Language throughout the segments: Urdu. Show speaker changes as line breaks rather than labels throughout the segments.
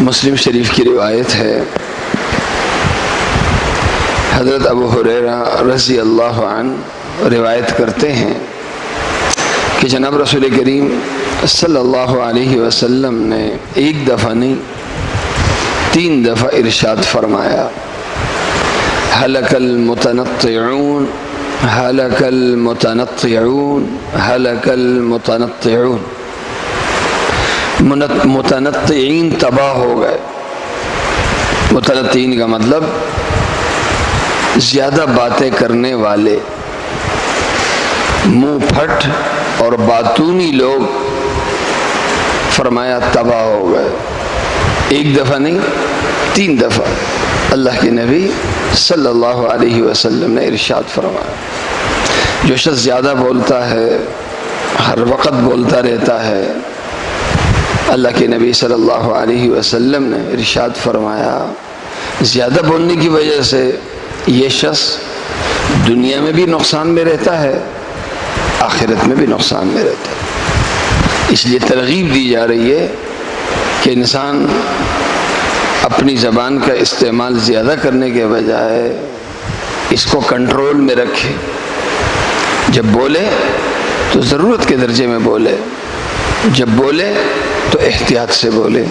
مسلم شریف کی روایت ہے، حضرت ابو ہریرہ رضی اللہ عنہ روایت کرتے ہیں کہ جناب رسول کریم صلی اللہ علیہ وسلم نے ایک دفعہ نہیں 3 دفعہ ارشاد فرمایا، ہلک المتنطعون ہلک المتنطعون ہلک المتنطعون، متنطعین تباہ ہو گئے۔ متنطعین کا مطلب زیادہ باتیں کرنے والے، منہ پھٹ اور باتونی لوگ، فرمایا تباہ ہو گئے۔ ایک دفعہ نہیں 3 دفعہ اللہ کے نبی صلی اللہ علیہ وسلم نے ارشاد فرمایا۔ جو شخص زیادہ بولتا ہے، ہر وقت بولتا رہتا ہے، اللہ کے نبی صلی اللہ علیہ وسلم نے ارشاد فرمایا زیادہ بولنے کی وجہ سے یہ شخص دنیا میں بھی نقصان میں رہتا ہے، آخرت میں بھی نقصان میں رہتا ہے۔ اس لیے ترغیب دی جا رہی ہے کہ انسان اپنی زبان کا استعمال زیادہ کرنے کے بجائے اس کو کنٹرول میں رکھے۔ جب بولے تو ضرورت کے درجے میں بولے، جب بولے تو احتیاط سے بولے۔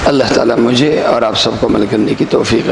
اللہ تعالیٰ مجھے اور آپ سب کو عمل کرنے کی توفیق